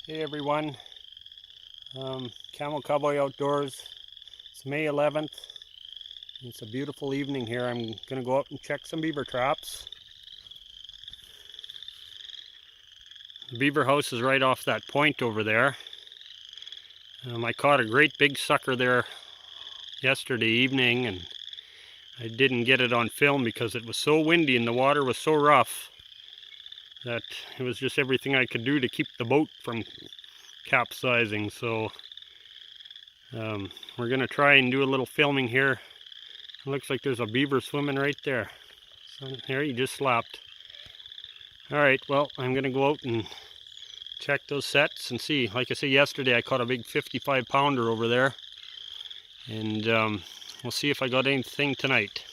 Hey everyone, CAMO Cowboy Outdoors. It's May 11th. It's a beautiful evening here. I'm going to go out and check some beaver traps. The beaver house is right off that point over there. I caught a great big sucker there yesterday evening, and I didn't get it on film because it was so windy and the water was so rough that it was just everything I could do to keep the boat from capsizing. So we're going to try and do a little filming here. It looks like there's a beaver swimming right there. So there, he just slapped. Alright, well, I'm going to go out and check those sets and see. Like I said, yesterday I caught a big 55 pounder over there. And we'll see if I got anything tonight.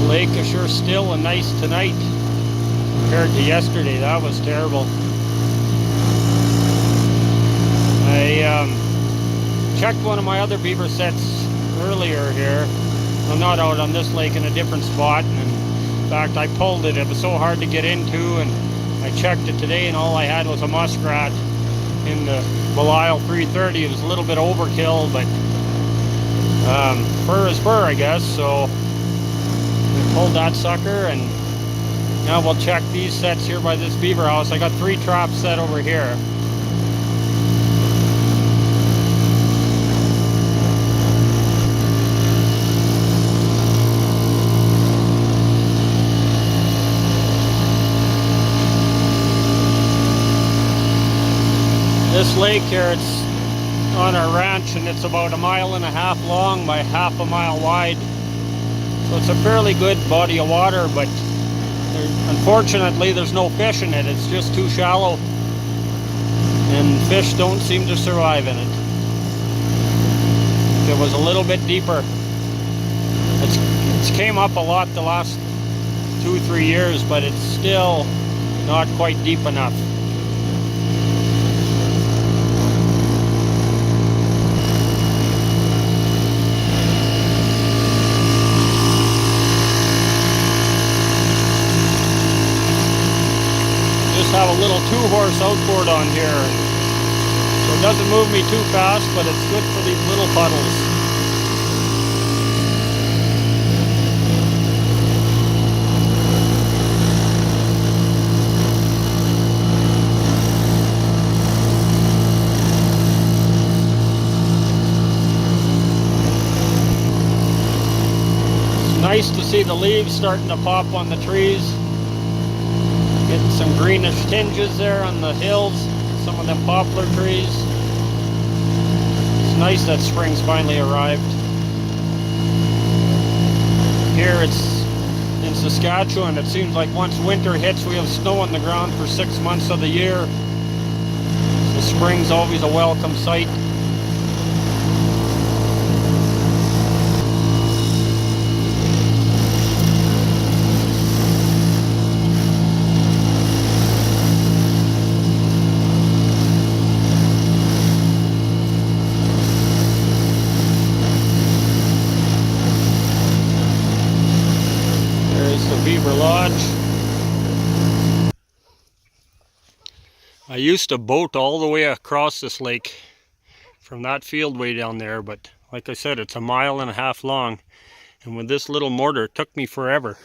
Lake is sure still and nice tonight compared to yesterday. That was terrible. I checked one of my other beaver sets earlier here. Well, not out on this lake, in a different spot. And in fact, I pulled it. It was so hard to get into, and I checked it today, and all I had was a muskrat in the Belial 330. It was a little bit overkill, but fur is fur, I guess. So pulled that sucker, and now we'll check these sets here by this beaver house. I got 3 traps set over here. This lake here, it's on our ranch, and it's about 1.5 miles long by 1/2 mile wide. So it's a fairly good body of water, but unfortunately there's no fish in it. It's just too shallow, and fish don't seem to survive in it. If it was a little bit deeper, it's came up a lot the last 2-3 years, but it's still not quite deep enough. Have a little 2-horse outboard on here, so it doesn't move me too fast, but it's good for these little puddles. It's nice to see the leaves starting to pop on the trees. Getting some greenish tinges there on the hills, some of them poplar trees. It's nice that spring's finally arrived. Here it's in Saskatchewan. It seems like once winter hits, we have snow on the ground for 6 months of the year. So spring's always a welcome sight. Beaver Lodge. I used to boat all the way across this lake from that field way down there, but like I said, it's 1.5 miles long, and with this little mortar it took me forever.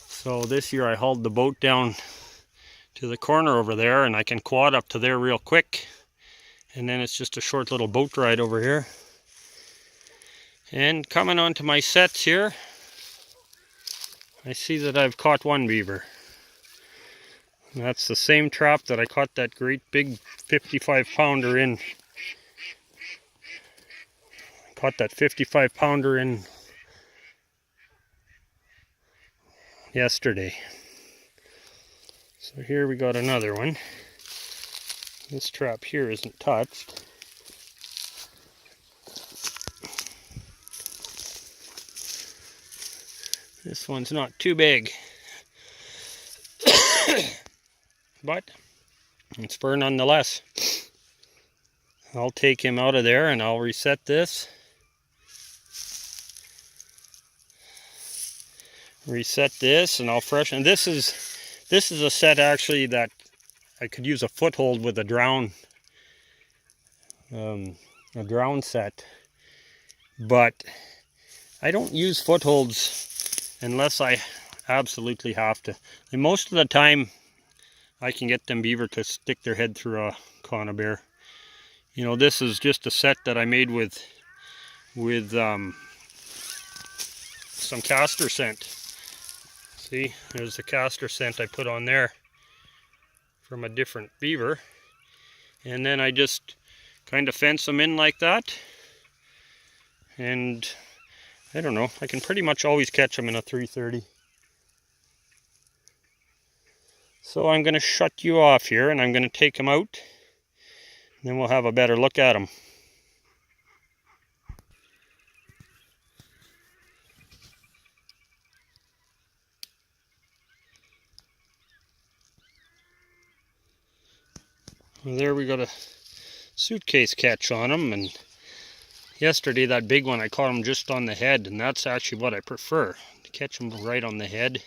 So this year I hauled the boat down to the corner over there, and I can quad up to there real quick, and then it's just a short little boat ride over here. And coming on to my sets here, I see that I've caught 1 beaver. And that's the same trap that I caught that great big 55 pounder in. Caught that 55 pounder in yesterday. So here we got another one. This trap here isn't touched. This one's not too big, but it's fur nonetheless. I'll take him out of there and I'll reset this. Reset this and I'll freshen. This is a set actually that I could use a foothold with a drown set, but I don't use footholds unless I absolutely have to. And most of the time I can get them beaver to stick their head through a conibear. You know, this is just a set that I made with some castor scent. See, there's the castor scent I put on there from a different beaver. And then I just kind of fence them in like that. And I don't know, I can pretty much always catch them in a 330. So I'm going to shut you off here and I'm going to take them out. And then we'll have a better look at them. Well, there we got a suitcase catch on them, and yesterday that big one I caught him just on the head, and that's actually what I prefer, to catch them right on the head.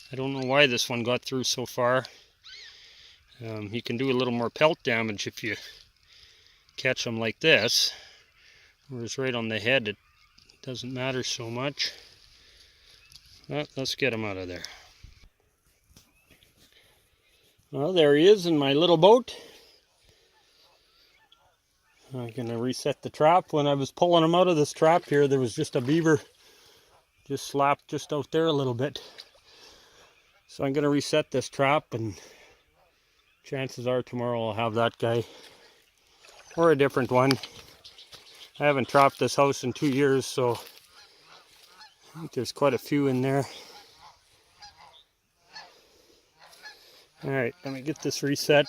I don't know why this one got through so far. You can do a little more pelt damage if you catch them like this, whereas right on the head it doesn't matter so much. Well, let's get him out of there. Well, there he is in my little boat. I'm going to reset the trap. When I was pulling him out of this trap here, there was just a beaver just slapped just out there a little bit. So I'm going to reset this trap, and chances are tomorrow I'll have that guy or a different one. I haven't trapped this house in 2 years, so I think there's quite a few in there. Alright, let me get this reset.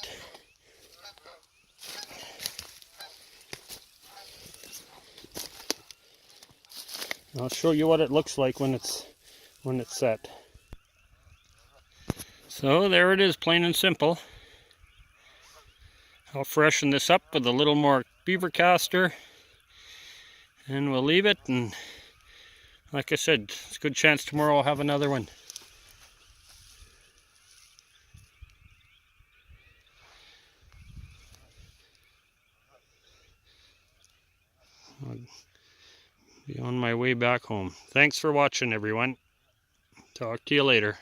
I'll show you what it looks like when it's set. So there it is, plain and simple. I'll freshen this up with a little more beaver castor, and we'll leave it. And like I said, it's a good chance tomorrow I'll have another one. I'll be on my way back home. Thanks for watching, everyone. Talk to you later.